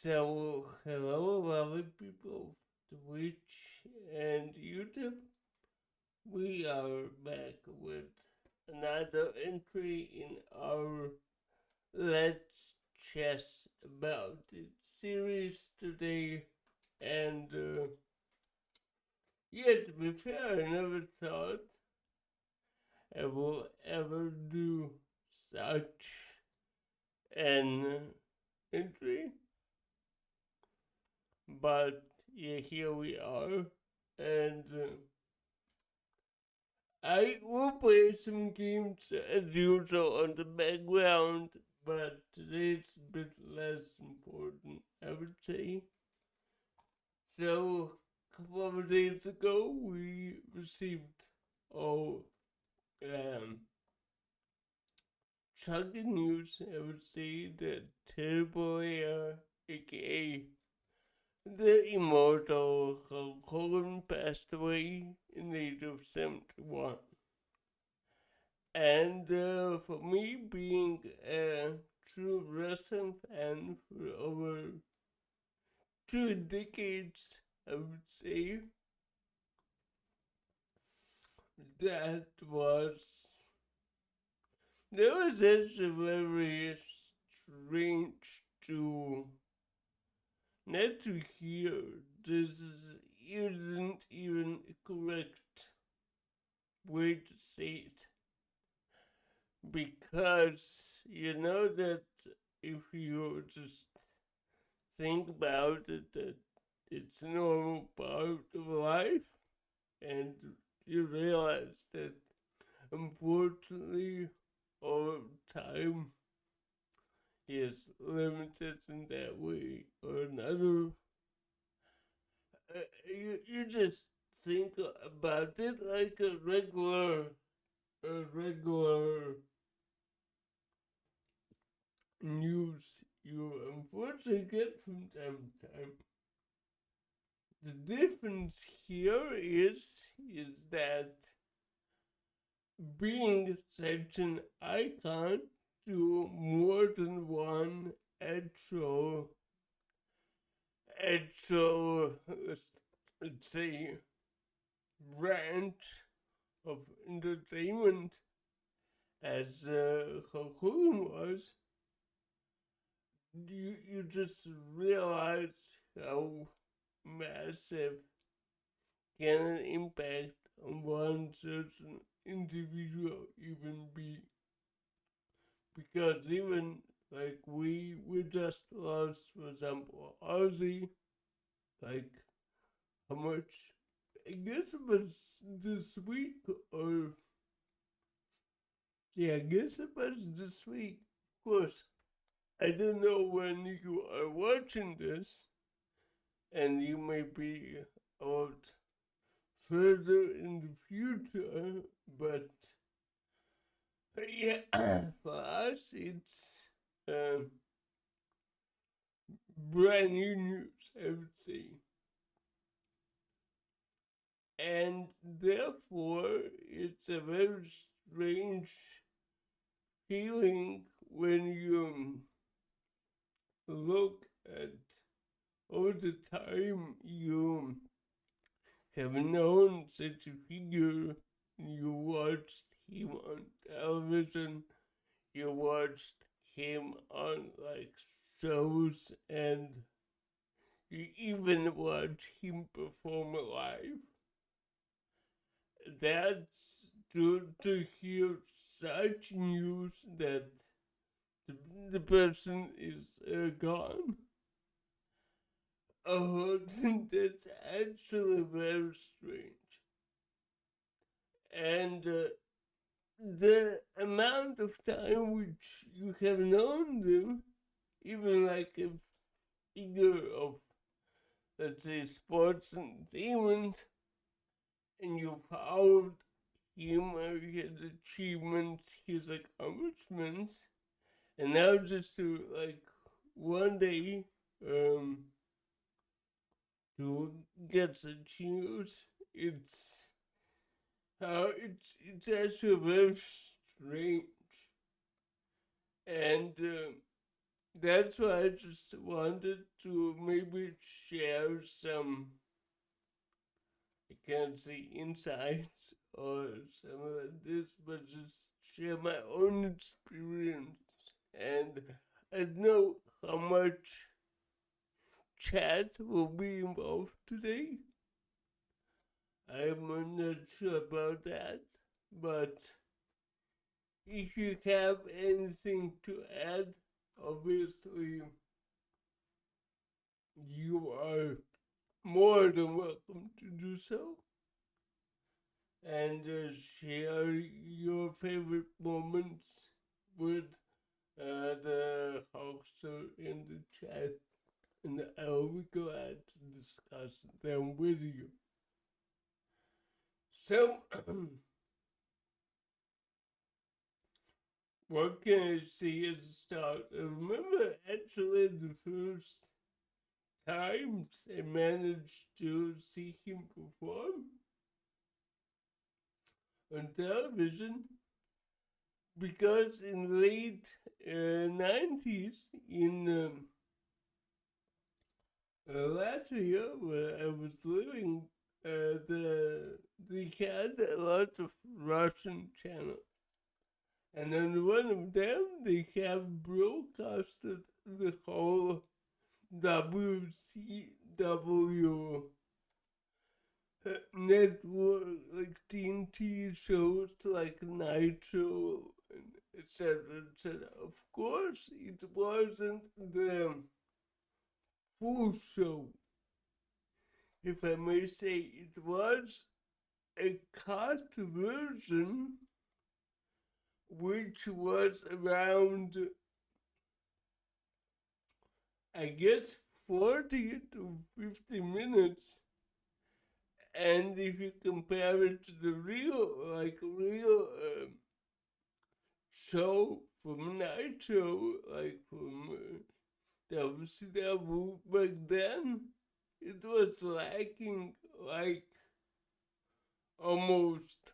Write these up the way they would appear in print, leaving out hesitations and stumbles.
So, hello, lovely people of Twitch and YouTube. We are back with another entry in our Let's Chess About It series today. And, yet, to be fair, I never thought I will ever do such an entry. But, yeah, here we are. And, I will play some games as usual on the background, but today it's a bit less important, I would say. So, a couple of days ago, we received all shocking news, I would say, that terrible aka the immortal Hulk Hogan, passed away in the age of 71. And for me, being a true wrestling fan for over 2 decades, I would say that was actually very strange to not to hear. This isn't even a correct way to say it, because you know that if you just think about it, that it's a normal part of life, and you realize that unfortunately our time is limited in that way or another. You just think about it like a regular news you unfortunately get from time to time. The difference here is that being such an icon to more than one actual let's say branch of entertainment as Hulk Hogan was, you just realize how massive can an impact on one certain individual even be. Because even like we just lost, for example, Ozzy, like how much, I guess it was this week, or yeah, I guess it was this week. Of course, I don't know when you are watching this, and you may be out further in the future, but yeah, for us it's brand new news, I would say. And therefore, it's a very strange feeling when you look at all the time you have known such a figure. You watched him on television, you watched him on like shows, and you even watch him perform live. That's to hear such news that the person is gone. Oh, that's actually very strange. And the amount of time which you have known them, even like a figure of, let's say, sports entertainment, and you followed him, his achievements, his accomplishments, and now just to like one day to get such news, it's actually very strange. And that's why I just wanted to maybe share some, I can't say insights or something like this, but just share my own experience. And I don't know how much chat will be involved today. I'm not sure about that, but if you have anything to add, obviously you are more than welcome to do so. And share your favorite moments with the Hulkster in the chat, and I'll be glad to discuss them with you. So, what can I say as a start? I remember actually the first times I managed to see him perform on television, because in late 90s in Latvia, where I was living, they had a lot of Russian channels. And on one of them, they have broadcasted the whole WCW network, like TNT shows like Nitro, and etc. etc. Of course, it wasn't the full show, if I may say. It was a cut version, which was around, I guess, 40 to 50 minutes. And if you compare it to the real show from Nitro, like from WCW back then, it was lacking like almost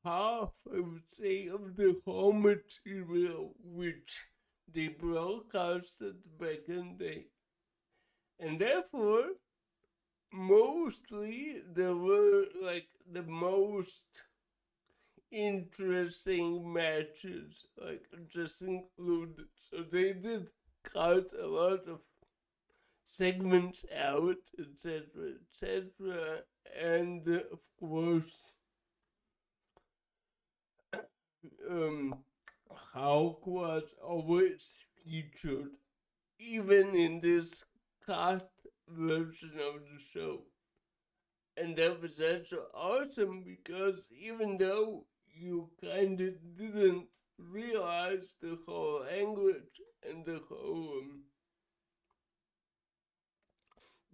half, I would say, of the whole material which they broadcasted back in the day. And therefore, mostly there were like the most interesting matches, like just included. So they did cut a lot of segments out, etc., etc. And of course, um, Hulk was always featured, even in this cut version of the show. And that was actually awesome, because even though you kind of didn't realize the whole language and the whole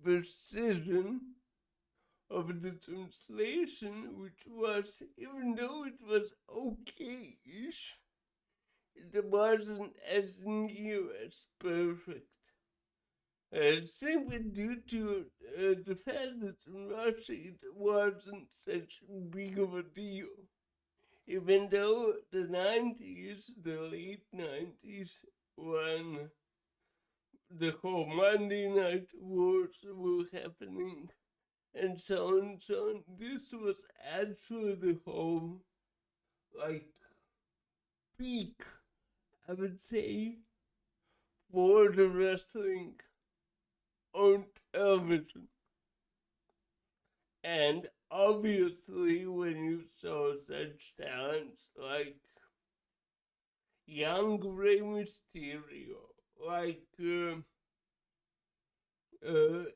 precision of the translation, which was, even though it was okay-ish, it wasn't as near as perfect. Simply due to the fact that in Russia it wasn't such big of a deal. Even though the 90s, the late 90s, when the whole Monday Night Wars were happening, and so on and so on, this was actually the whole, like, peak, I would say, for the wrestling on television. And obviously, when you saw such talents like young Rey Mysterio, like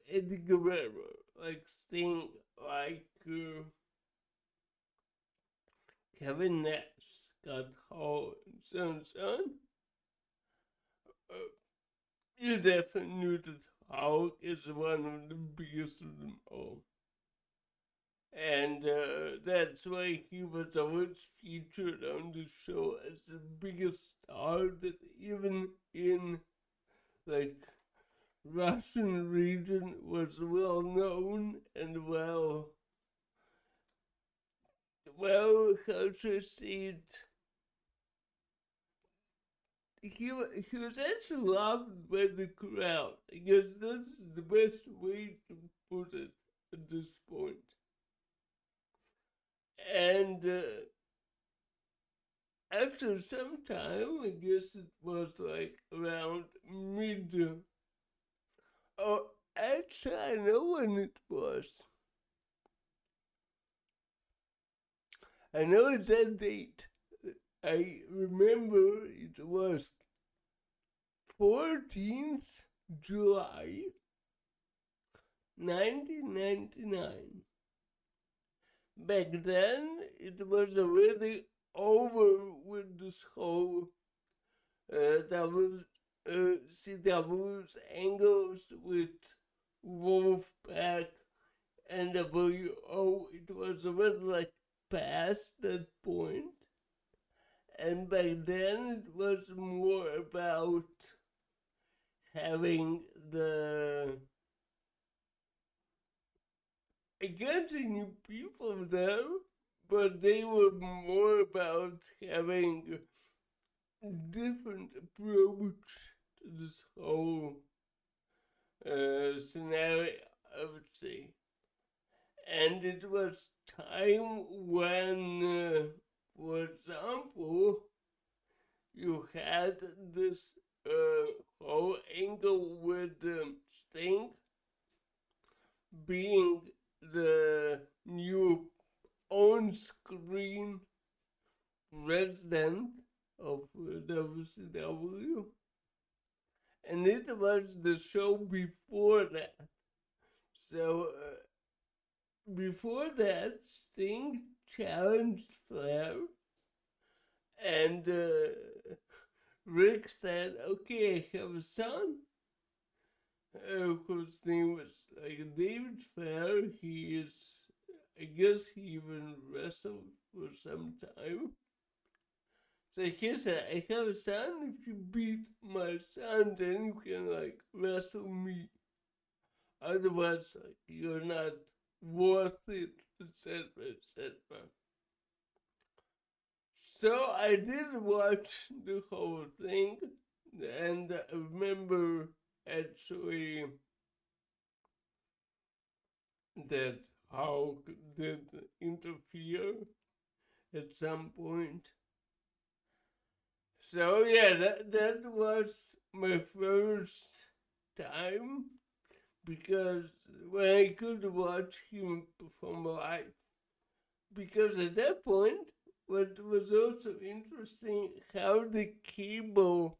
Eddie Guerrero, like Sting, like Kevin Nash, Scott Hall, and so on and so on, you definitely knew that Hulk is one of the biggest of them all. And that's why he was always featured on the show as the biggest star, that even in like Russian region was well known and well, how should I say it, he was actually loved by the crowd. I guess that's the best way to put it at this point. And after some time, I guess it was like around mid. Oh, actually, I know when it was. I know it's that date. I remember it was 14th July 1999. Back then, it was already over with this whole CW's angles with Wolfpack and WO. It was already like past that point. And back then, it was more about having getting new people there, but they were more about having a different approach to this whole scenario, I would say. And it was time when, for example, you had this whole angle with Sting being the new on-screen president of WCW, and it was the show before that. So before that, Sting challenged Flair, and Rick said, "Okay, I have a son." Whose name was like David Flair. He is, I guess, he even wrestled for some time. So he said, "I have a son. If you beat my son, then you can like wrestle me. Otherwise, like you're not worth it, etc., etc." So I did watch the whole thing, and I remember actually that Hulk did interfere at some point. So yeah, that was my first time, because when I could watch him perform live. Because at that point, what was also interesting, how the cable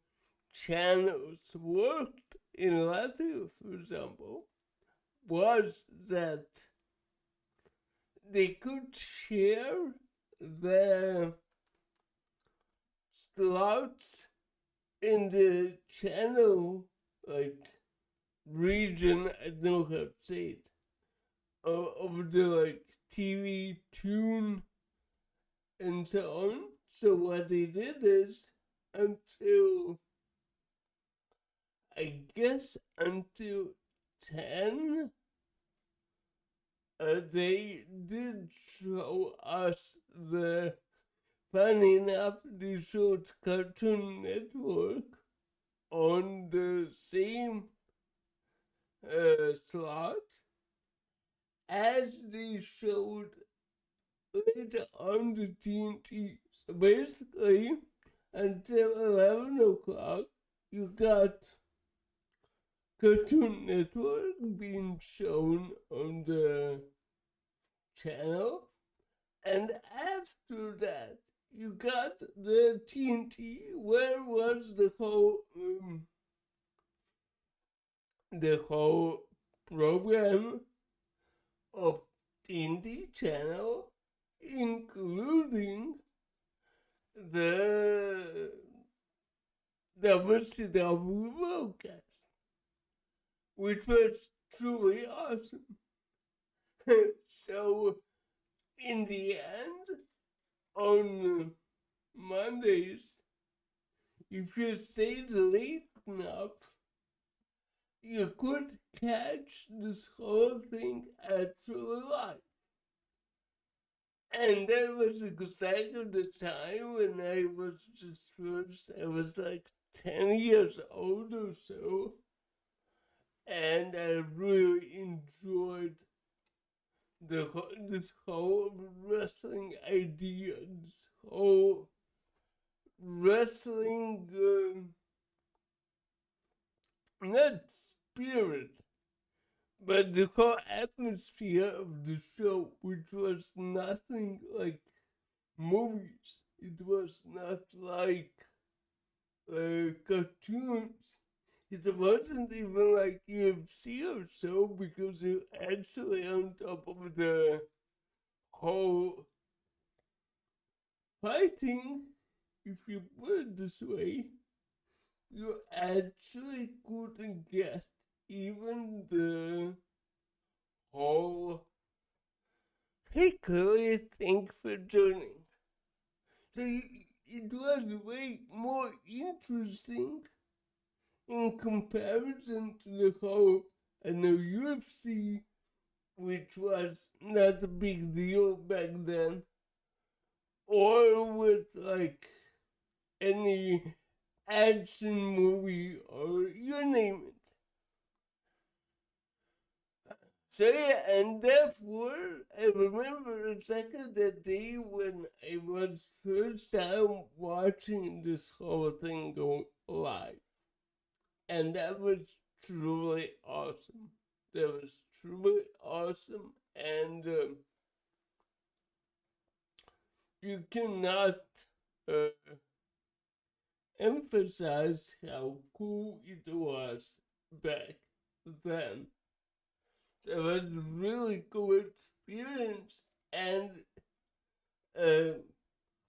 channels worked in Latvia, for example, was that they could share the slots in the channel, like region, I don't know how to say it, of the like TV tune and so on. So what they did is, until I guess until 10, they did show us the, funny enough, they showed Cartoon Network on the same slot as they showed later on the TNT. So basically, until 11 o'clock, you got Cartoon Network being shown on the channel, and after that, you got the TNT, where was the whole program of TNT channel, including the WCW broadcast, which was truly awesome. So, in the end, on Mondays, if you stayed late enough, you could catch this whole thing actually live. And that was exactly the time when I was just first, I was like 10 years old or so, and I really enjoyed this whole wrestling idea, this whole wrestling, not spirit, but the whole atmosphere of the show, which was nothing like movies. It was not like cartoons. It wasn't even like UFC or so, because it actually on top of the whole fighting, if you put it this way, you actually couldn't get even the whole hey Curly, thanks for joining. So it was way more interesting in comparison to the whole UFC, which was not a big deal back then, or with like any action movie or you name it. So yeah, and therefore I remember exactly the day when I was first time watching this whole thing go live, and that was truly awesome. That was truly awesome, and you cannot uh, emphasize how cool it was back then. So it was a really cool experience, and uh,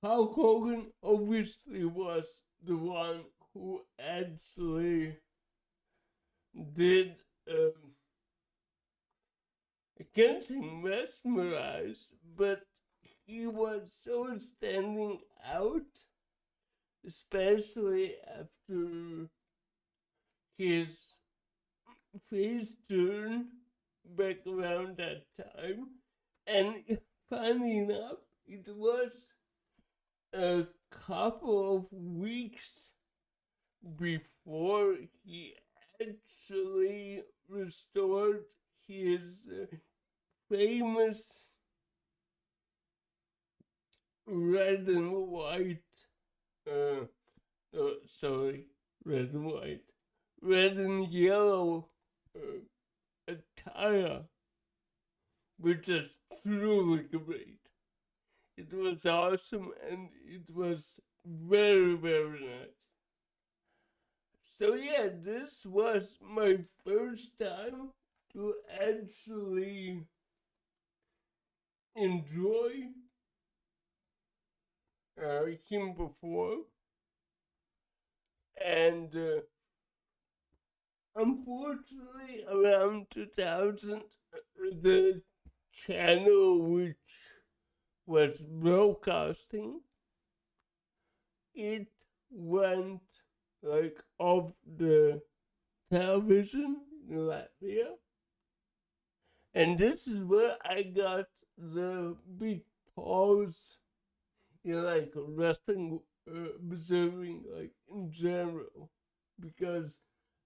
Hulk Hogan obviously was the one who actually did, I can't say mesmerize, but he was so standing out, especially after his face turn back around that time. And funny enough, it was a couple of weeks before he actually restored his famous red and white, uh, sorry, red and white, red and yellow attire, which is truly great. It was awesome and it was very, very nice. So yeah, this was my first time to actually enjoy him perform, and unfortunately, around 2000, the channel which was broadcasting it went like off the television in Latvia. And this is where I got the big pause in like wrestling observing like in general, because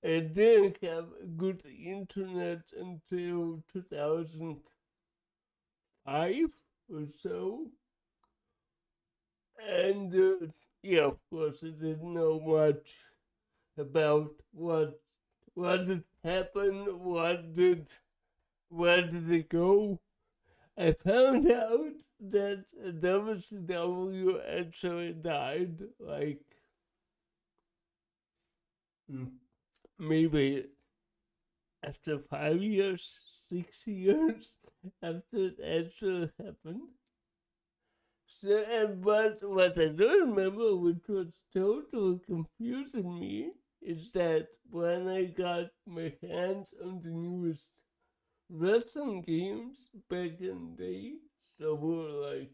I didn't have good internet until 2005 or so, and yeah, of course, I didn't know much about what did happen, where did it go. I found out that WCW actually died like mm, maybe after 5 years, 6 years after it actually happened. So, but what I don't remember, which was totally confusing me, is that when I got my hands on the newest wrestling games back in the day, so were like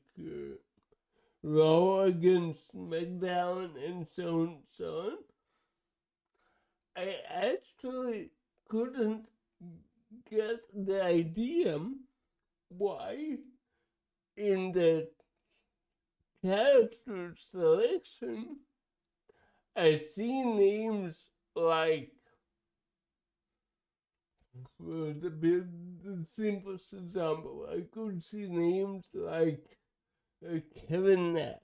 Raw against SmackDown and so on, I actually couldn't get the idea why in the character selection I see names like, for the simplest example, I could see names like Kevin Nash.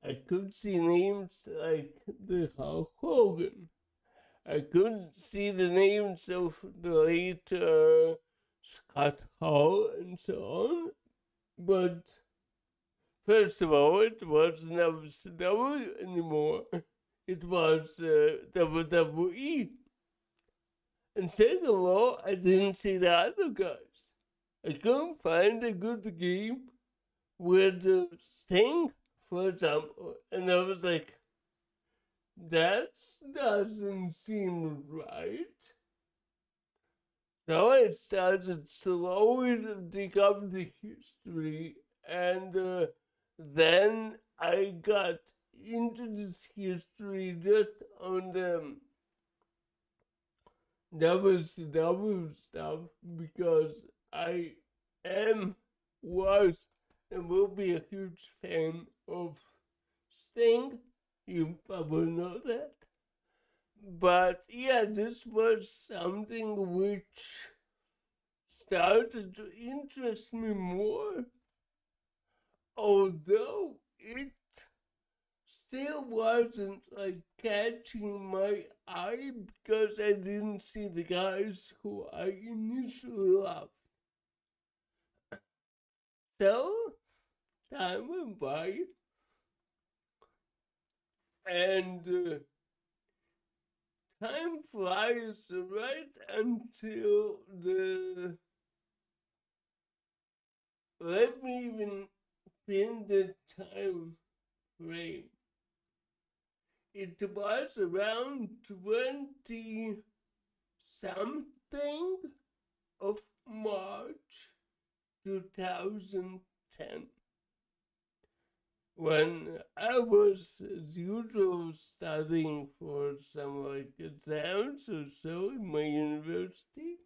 I could see names like the Hulk Hogan. I could see the names of the late Scott Hall and so on. But first of all, it wasn't WCW anymore. It was WWE. And second of all, I didn't see the other guys. I couldn't find a good game with Sting, for example. And I was like, that doesn't seem right. So I started slowly to dig up the history, and then I got into this history just on the WCW stuff because I am, was, and will be a huge fan of Sting. You probably know that. But yeah, this was something which started to interest me more, although it still wasn't like catching my eye because I didn't see the guys who I initially loved. So time went by, and time flies right until the. Let me even pin the time frame. It was around 20 something of March 2010 when I was, as usual, studying for some like exams or so in my university.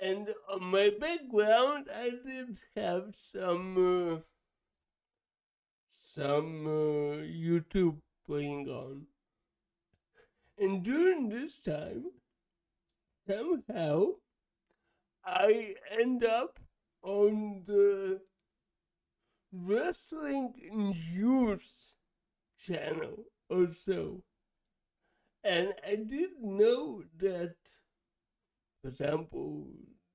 And on my background, I did have some YouTube playing on. And during this time, somehow, I end up on the Wrestling News channel or so. And I didn't know that, for example,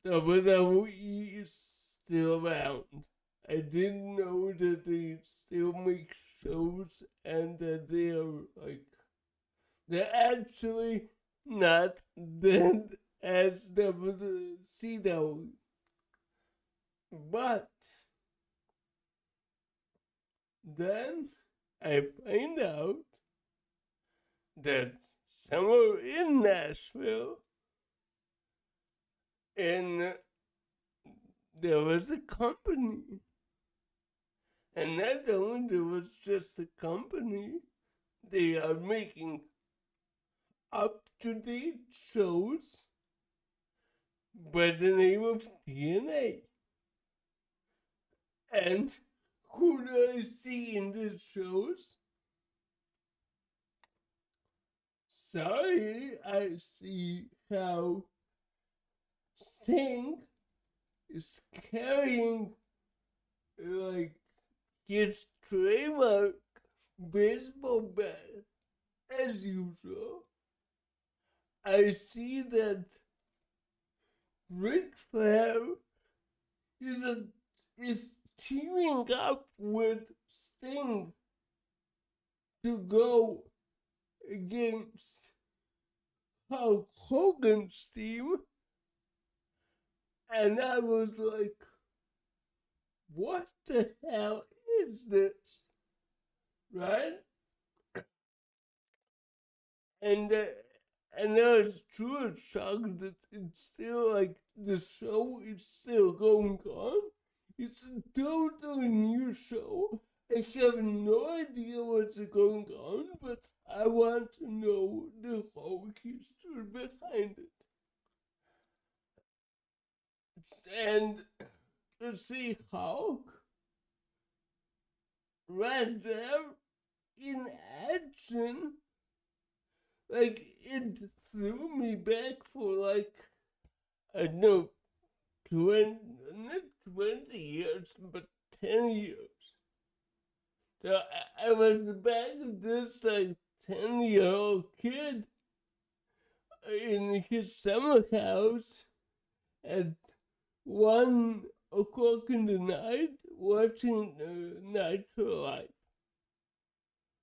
WWE is still around. I didn't know that they still make shows and that they are like, they're actually not dead as WCW. But then I find out that somewhere in Nashville, and there was a company. And not only there was just a company, they are making up-to-date shows by the name of TNA. And who do I see in these shows? Sorry, I see how Sting is carrying like his trademark baseball bat as usual. I see that Ric Flair is is teaming up with Sting to go against Hulk Hogan's team, and I was like, what the hell is this? Right? And and I was truly shocked that it's still like the show is still going on. It's a totally new show. I have no idea what's going on, but I want to know the whole history behind it. And to see Hulk right there in action, like it threw me back for like, I don't know, 20, not 20 years, but 10 years. So I was back at this like 10-year-old kid in his summer house at 1 o'clock in the night watching Natural Life.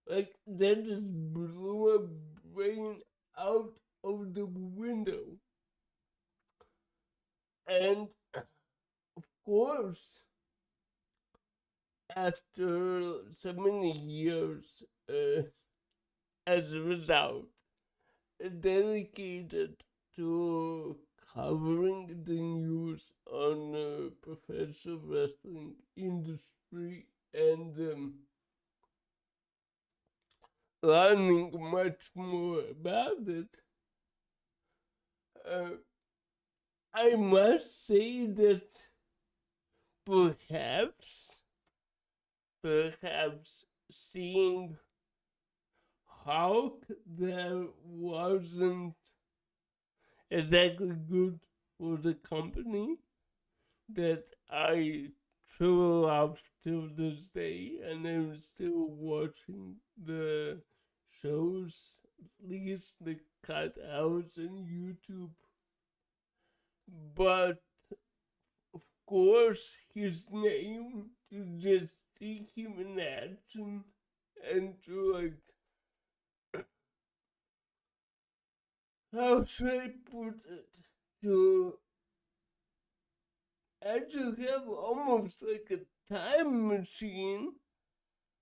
Like that just blew my brain out of the window. And of course, after so many years, as a result, dedicated to covering the news on professional wrestling industry and learning much more about it, uh, I must say that perhaps, perhaps seeing Hulk there wasn't exactly good for the company that I truly love till this day, and I'm still watching the shows, at least the cutouts on YouTube. But of course, his name, to just see him in action and to like, how should I put it? To actually have almost like a time machine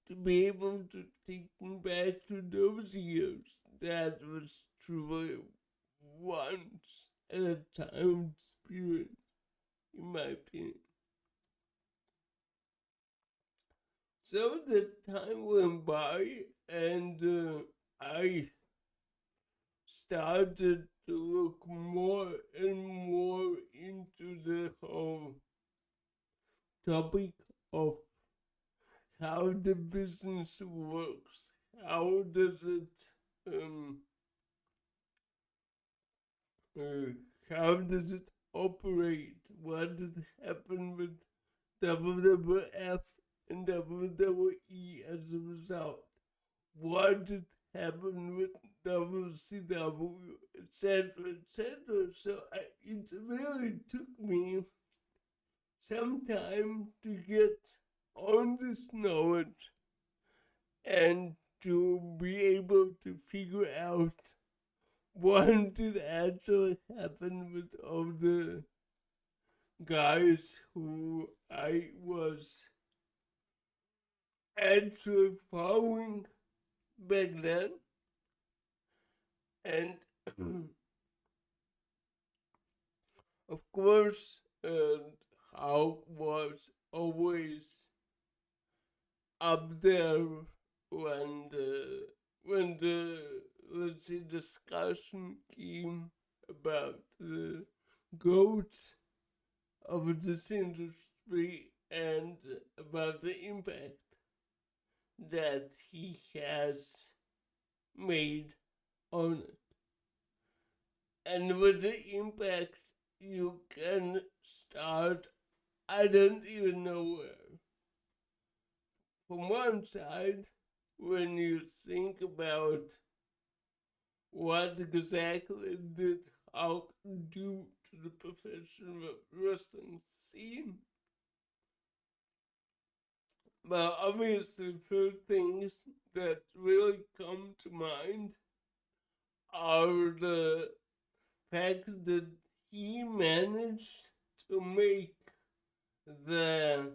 to be able to take me back to those years. That was truly once at a time experience, in my opinion. So the time went by, and I started to look more and more into the whole topic of how the business works. How does it, um, uh, how does it operate? What did happen with WWF and WWE as a result? What did happen with WCW, etc., etc. So it really took me some time to get on this knowledge and to be able to figure out what did actually happen with all the guys who I was actually following back then. And of course, Hulk was always up there when the let's say discussion came about the goats of this industry and about the impact that he has made on it. And with the impact, you can start, I don't even know where. From one side, when you think about what exactly did Hulk do to the professional wrestling scene, well, obviously, few things that really come to mind are the fact that he managed to make the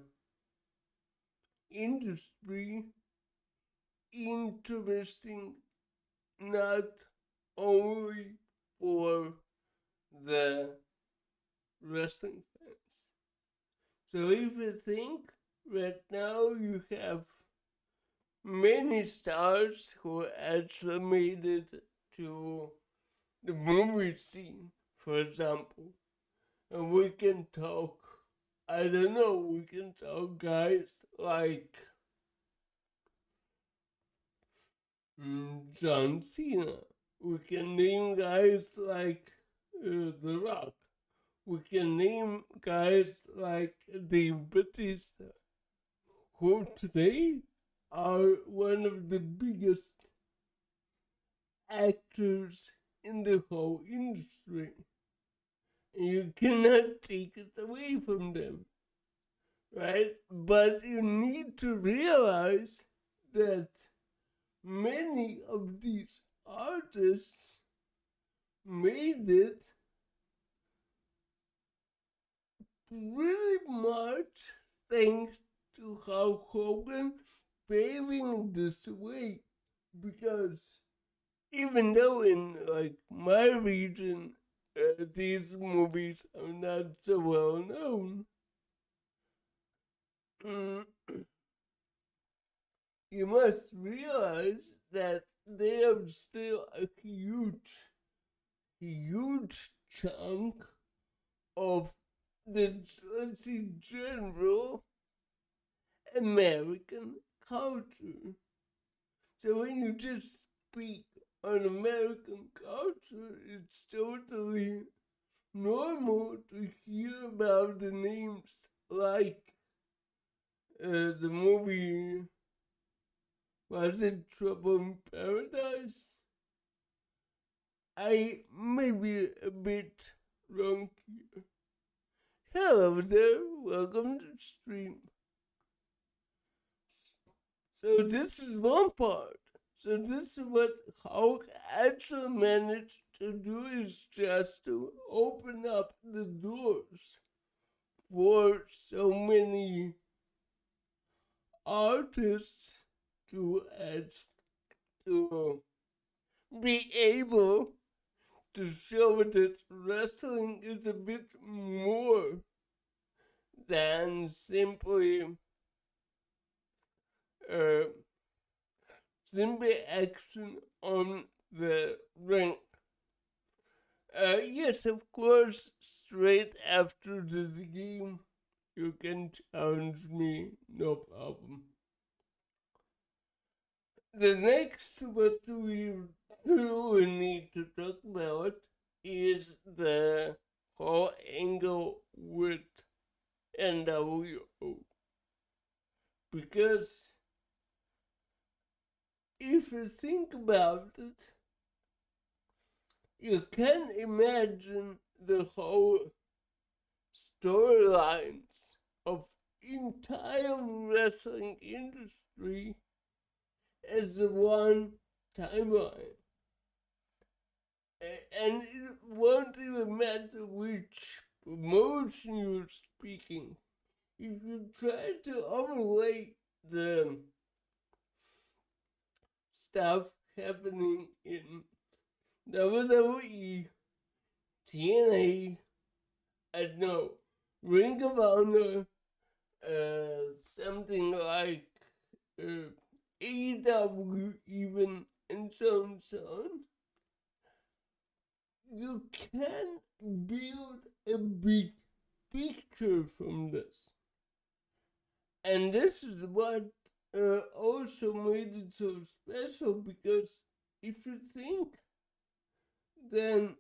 industry interesting not only for the wrestling fans. So if you think right now you have many stars who actually made it to the movie scene, for example, and we can talk, I don't know, we can talk guys like John Cena. We can name guys like The Rock. We can name guys like Dave Bautista, who today are one of the biggest actors in the whole industry. You cannot take it away from them, right? But you need to realize that many of these artists made it pretty much thanks to Hulk Hogan paving this way. Because even though in like my region these movies are not so well known, mm, you must realize that they are still a huge chunk of the, let's say, general American culture. So when you just speak on American culture, it's totally normal to hear about the names like the movie, was it Trouble in Paradise? I may be a bit wrong here. Hello there, welcome to the stream. So this is one part. So this is what Hulk actually managed to do, is just to open up the doors for so many artists to to be able to show that wrestling is a bit more than uh, simply action on the ring. Yes, of course, straight after this game, you can challenge me, no problem. The next what we truly need to talk about is the whole angle with NWO. Because if you think about it, you can imagine the whole storylines of entire wrestling industry as one timeline. And it won't even matter which promotion you're speaking. If you try to overlay the stuff happening in WWE, TNA, I don't know, Ring of Honor, something like AEW even, and so on and so on, you can build a big picture from this. And this is what also made it so special, because if you think, then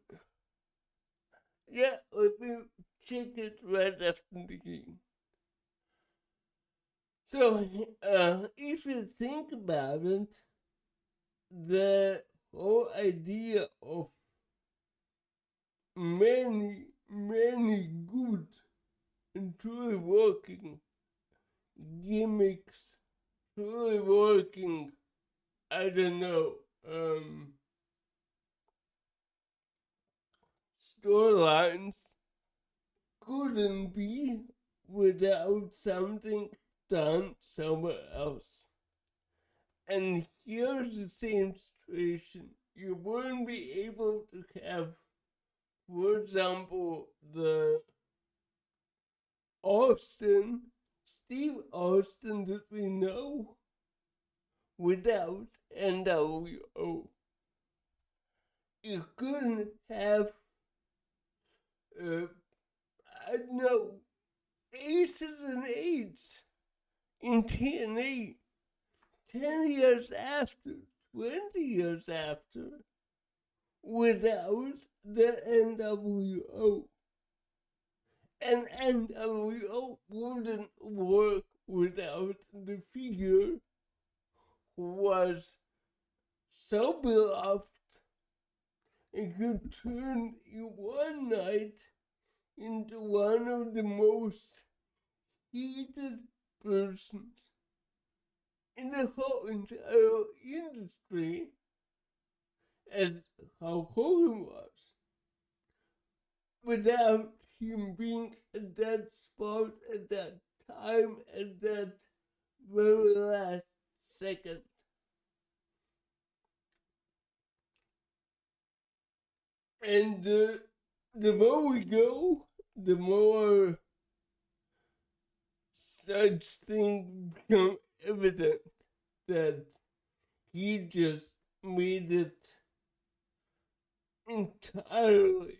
yeah, let me check it right after the game. So, if you think about it, the whole idea of many good and truly working gimmicks, truly working, I don't know, storylines couldn't be without something done somewhere else. And here's the same situation. You wouldn't be able to have, for example, the Steve Austin that we know without NWO. You couldn't have, I don't know, Aces and Eights in TNA 10 years after, 20 years after without the NWO. And NWO wouldn't work without the figure who was so beloved and could turn in one night into one of the most hated persons in the whole entire industry, as Hulk Hogan was, without him being at that spot, at that time, at that very last second. And the more we go, the more such things become evident that he just made it entirely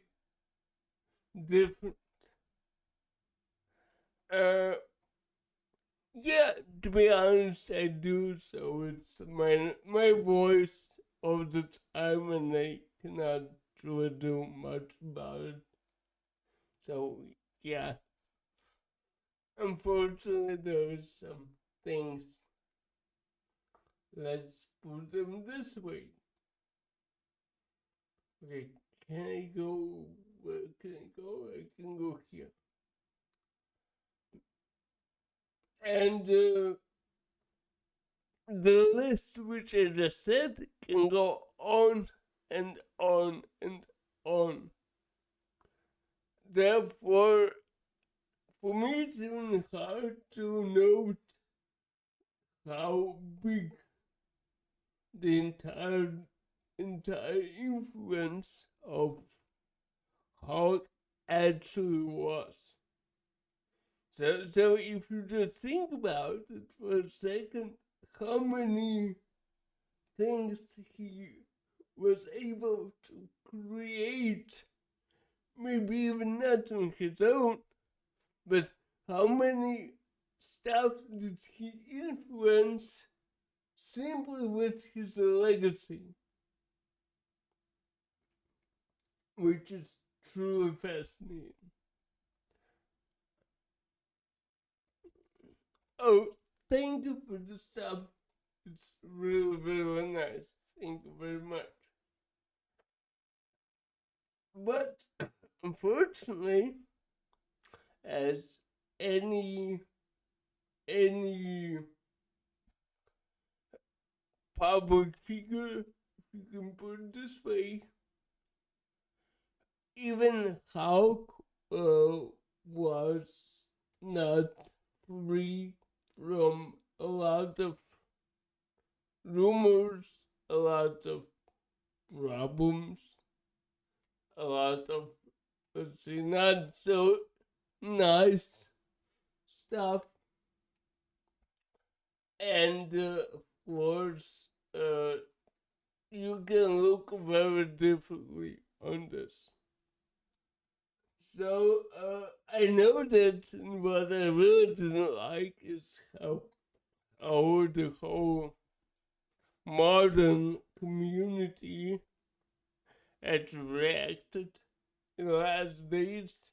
different. Uh, yeah, to be honest, I do. So it's my voice all the time, and I cannot really do much about it. So yeah, unfortunately, there are some things. Let's put them this way. Okay, can I go? Where can I go? I can go here. And the list which I just said can go on and on and on. Therefore, for me, it's even hard to note how big the entire influence of Hulk actually was. So if you just think about it for a second, how many things he was able to create, maybe even not on his own, but how many stuff did he influence simply with his legacy, which is truly fascinating. Oh, thank you for the stuff. It's really, really nice. Thank you very much. But unfortunately, as any any public figure, if you can put it this way, even Hulk was not free from a lot of rumors, a lot of problems, a lot of, let's see, not so nice stuff. And of course, you can look very differently on this. So I know that what I really didn't like is how the whole modern community has reacted in the last days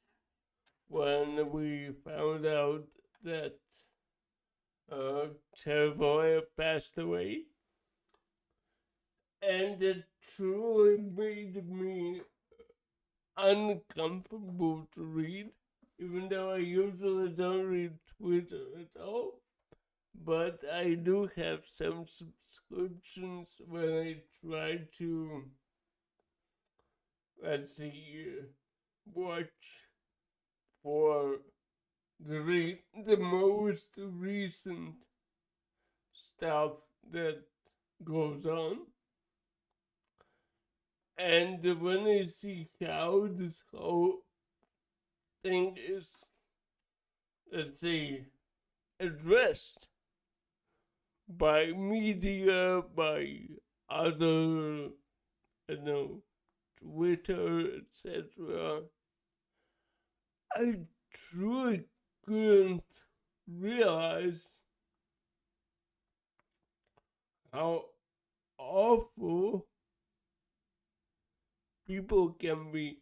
when we found out that Terrible passed away. And it truly made me uncomfortable to read, even though I usually don't read Twitter at all. But I do have some subscriptions when I try to, let's see, watch for the most recent stuff that goes on. And when I see how this whole thing is, let's say, addressed by media, by other, I don't know, Twitter, etc., I truly couldn't realize how awful people can be.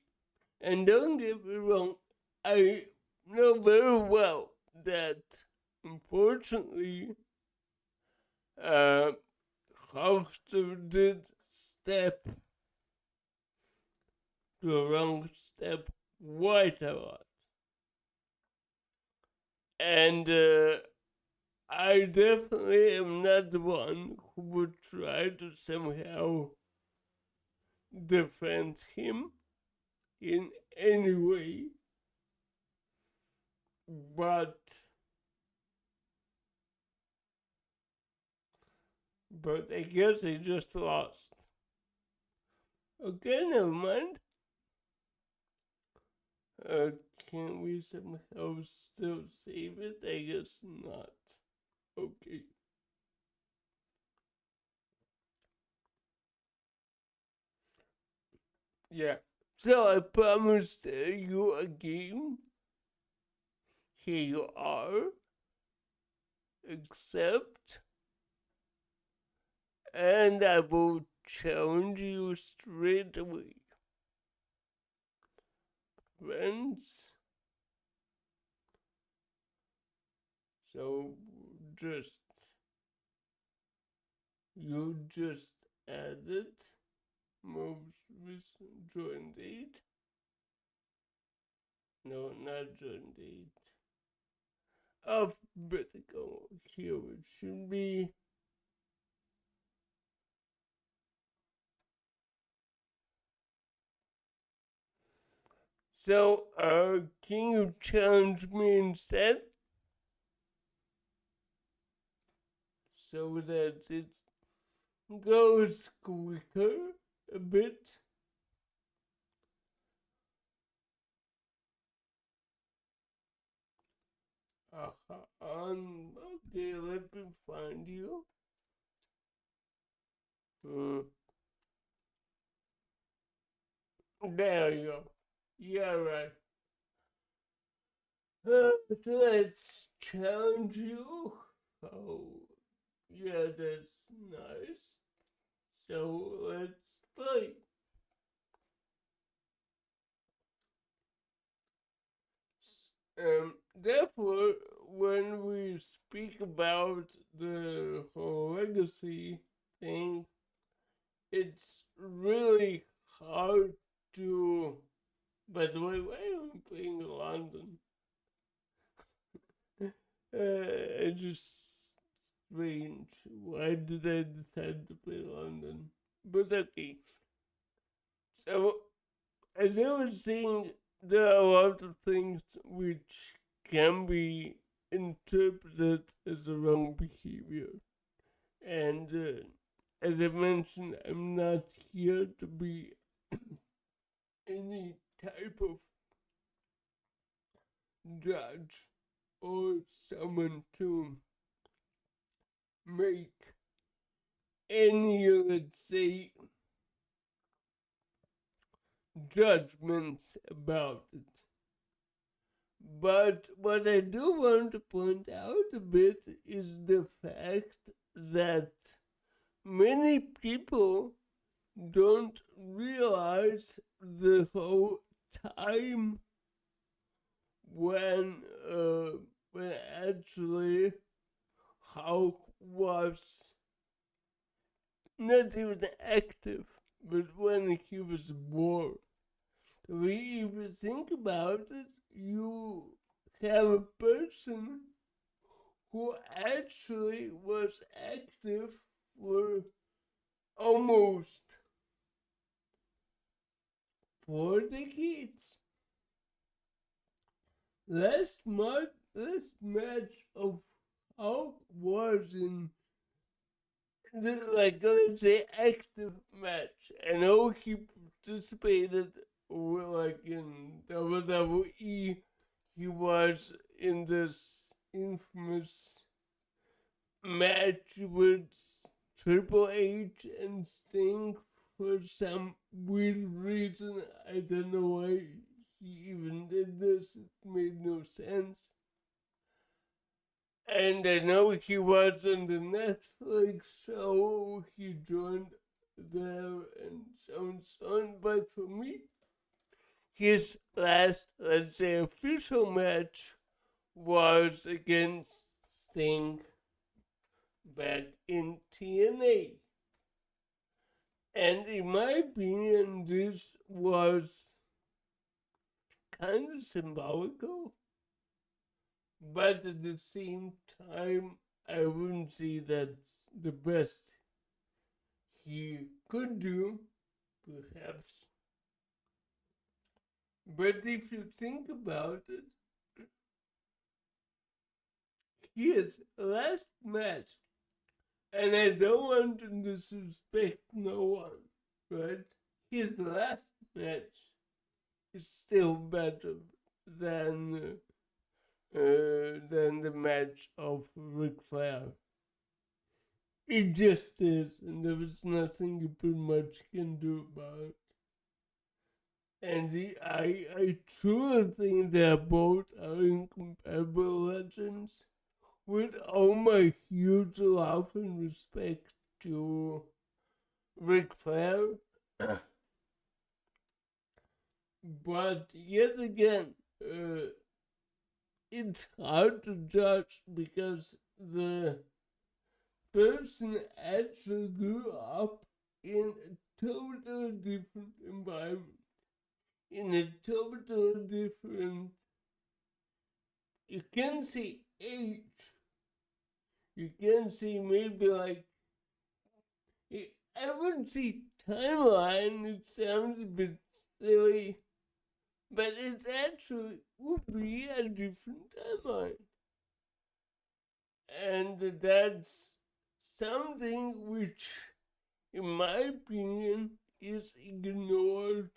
And don't get me wrong, I know very well that unfortunately, uh, Hulkster did step to a wrong step quite a lot. And I definitely am not the one who would try to somehow defend him in any way, but I guess I just lost. Okay, never mind. Uh, can we somehow still save it? I guess not. Okay. Yeah. So I promised you a game. Here you are. Accept. And I will challenge you straight away. Friends. So just you just added most recent join date. No, not join date. Alphabetical. Here it should be. So, can you challenge me instead? So that it goes quicker a bit. Okay, let me find you. Hmm. There you go. Yeah, right. Let's challenge you. Oh, yeah, that's nice. So let's play. Therefore, when we speak about the whole legacy thing, it's really hard to. By the way, why am I playing London? It's just strange. Why did I decide to play London? But okay. So, as I was saying, there are a lot of things which can be interpreted as a wrong behavior. And as I mentioned, I'm not here to be any type of judge or someone to make any, let's say, judgments about it. But what I do want to point out a bit is the fact that many people don't realize the whole time when uh, when actually Hulk was not even active, but when he was born. If you think about it, you have a person who actually was active for almost 4 decades. Last match of Hulk was in like let's say active match. I know he participated like in WWE. He was in this infamous match with Triple H and Sting for some weird reason. I don't know why he even did this. It made no sense. And I know he was on the Netflix show, he joined there and so on. But for me, his last, let's say, official match was against Sting back in TNA. And in my opinion, this was kind of symbolical, but at the same time, I wouldn't say that's the best he could do, perhaps. But if you think about it, his last match, and I don't want to disrespect no one, right? His last match is still better than than the match of Ric Flair. It just is, and there is nothing you pretty much can do about it. And I truly think they're both are incomparable legends. With all my huge love and respect to Ric Flair, but yet again, it's hard to judge because the person actually grew up in a totally different environment, in a totally different, you can say age, you can say maybe like, I wouldn't say timeline, it sounds a bit silly, but it actually would be a different timeline. And that's something which, in my opinion, is ignored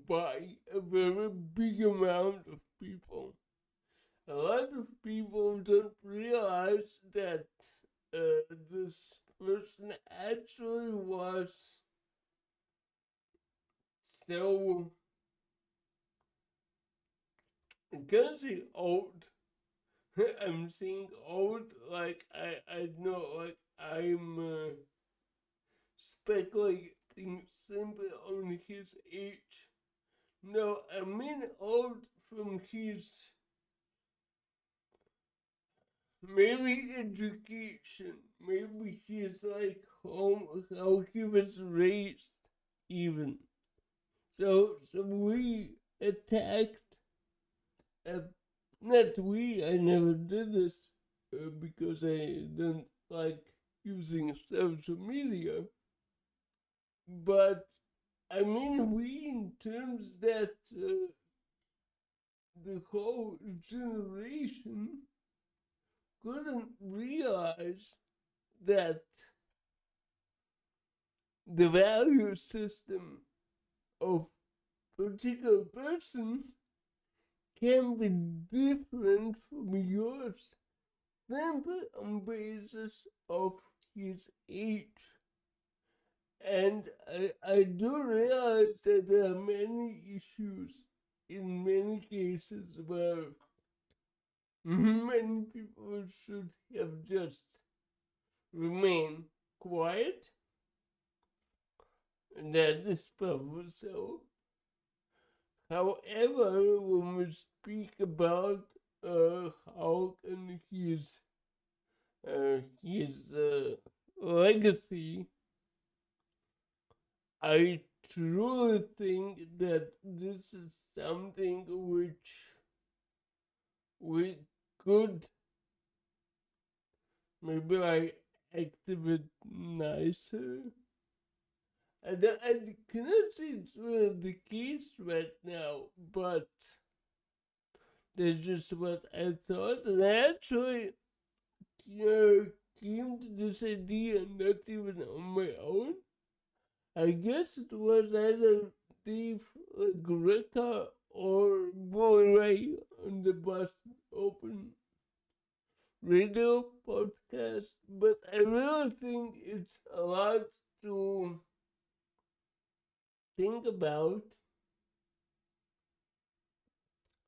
by a very big amount of people. A lot of people don't realize that this person actually was so, I can't say old. I'm saying old like I know, like I'm speculating simply on his age. No, I mean old from his maybe education, maybe his like home, how he was raised, even. So we attacked. Uh, Not we. I never did this because I don't like using social media. But I mean, we in terms that the whole generation couldn't realize that the value system of particular person can be different from yours simply on basis of his age. And I do realize that there are many issues in many cases where many people should have just remained quiet. And that is probably so. However, when we speak about Hulk and his legacy, I truly think that this is something which we could maybe like act a bit nicer. I cannot say it's really the case right now, but that's just what I thought. And I actually came to this idea not even on my own. I guess it was either Dave Greca or Boy Ray on the Boston Open radio podcast, but I really think it's a lot to think about,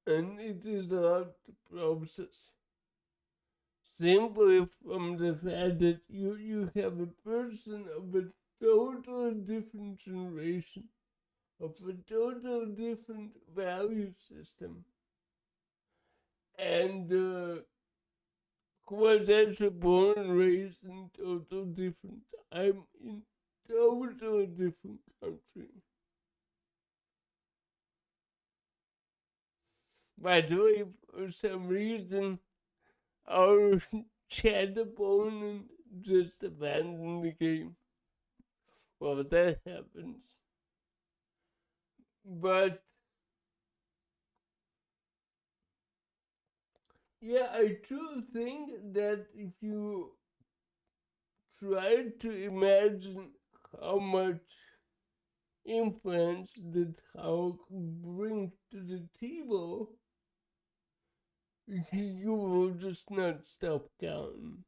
and it is a lot to process. simply from the fact that you have a person of a total different generation, of a total different value system, and who was actually born and raised in total different time, in total different country. By the way, for some reason, our chat opponent just abandoned the game. Well, that happens. But yeah, I do think that if you try to imagine how much influence that Hulk brings to the table, you will just not stop counting.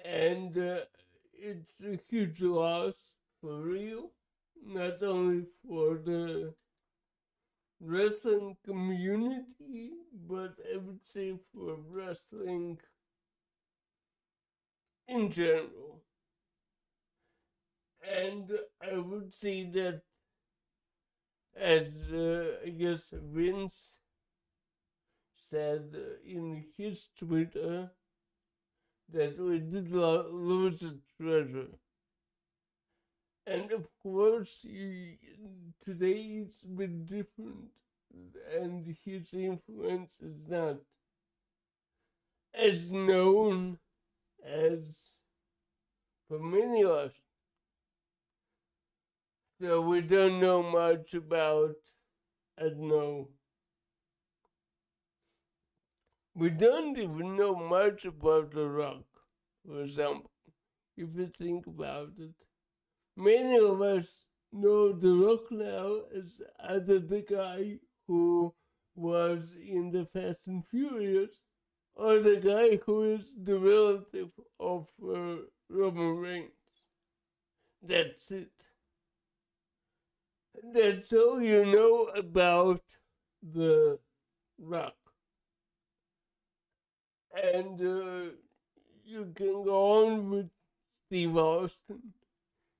And it's a huge loss for real, not only for the wrestling community, but I would say for wrestling in general. And I would say that, as I guess Vince said in his Twitter, that we did lose a treasure. And of course, today it's been different, and his influence is not as known as for many of us. So we don't know much about, I don't know, we don't even know much about The Rock, for example, if you think about it. Many of us know The Rock now as either the guy who was in the Fast and Furious or the guy who is the relative of Roman Reigns. That's it. That's all you know about The Rock. And you can go on with Steve Austin.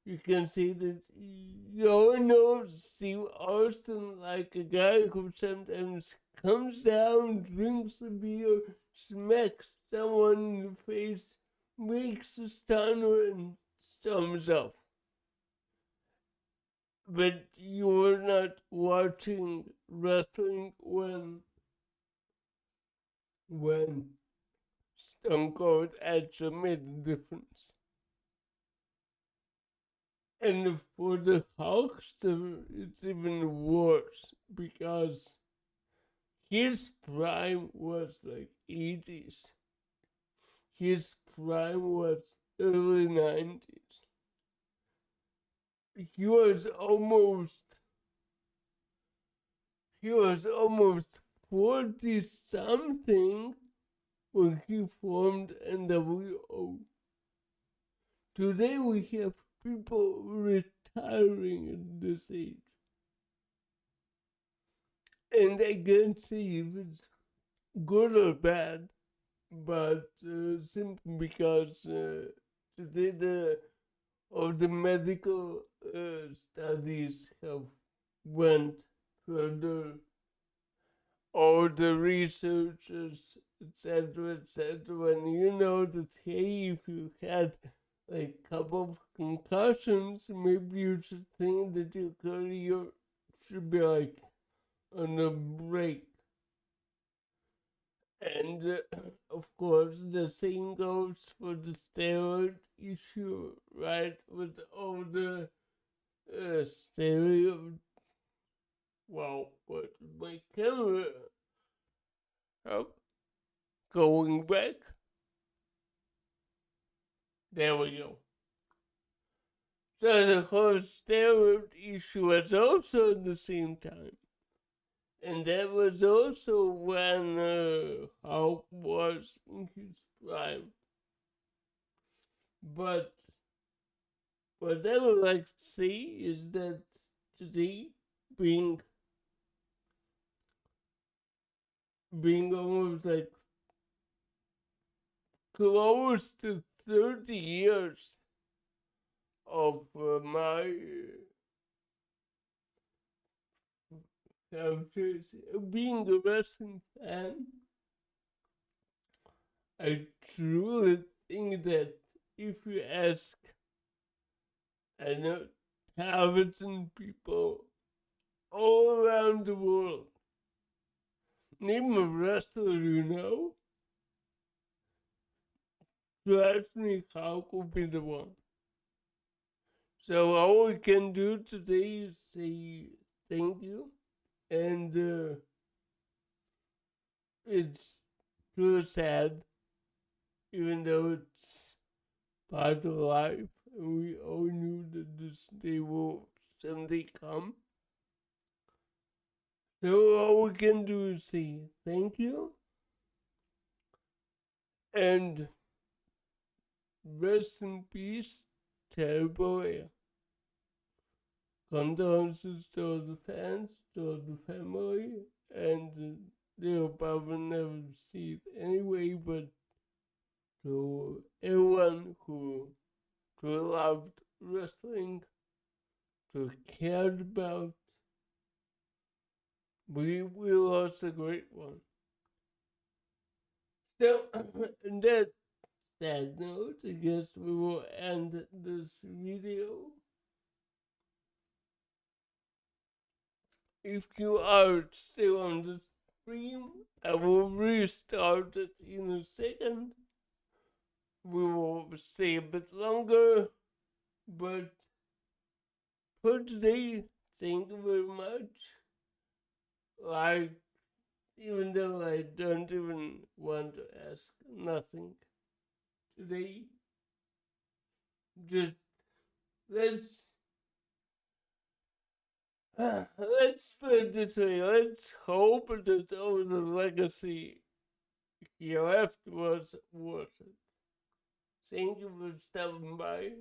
You can see that you all know Steve Austin like a guy who sometimes comes down, drinks a beer, smacks someone in the face, makes a stunner, and storms off. But you were not watching wrestling when Stone Cold actually made a difference. And for the Hulkster, it's even worse because his prime was like 80s. His prime was early 90s. He was almost 40 something when he formed NWO. Today we have people retiring at this age. And I can't say if it's good or bad, but simply because today all the medical studies have went further, all the researchers, etc., and you know that, hey, if you had like a couple of concussions, maybe you should think that your career should be like on a break. And of course, the same goes for the steroid issue, right? With all the stereo. Wow, what my camera? Oh, going back. There we go. So the whole steroid issue was also at the same time. And that was also when Hulk was in his prime. But what I would like to say is that today, being almost like close to 30 years of my being a wrestling fan. I truly think that if you ask, I know, thousand people all around the world, name a wrestler you know, trust me, Hulk will be the one. So all we can do today is say thank you, and it's too sad, even though it's part of life, and we all knew that this day will someday come. So all we can do is say thank you and rest in peace, terrible air. Condolences to all the fans, to all the family, and they'll probably never see it anyway, but to everyone who loved wrestling, who cared about, we lost a great one. So, on that sad note, I guess we will end this video. If you are still on the stream, I will restart it in a second. We will stay a bit longer, but for today, thank you very much. Like, even though I don't even want to ask nothing today, just let's let's put it this way. Let's hope that all the legacy he left was worth it. Thank you for stopping by.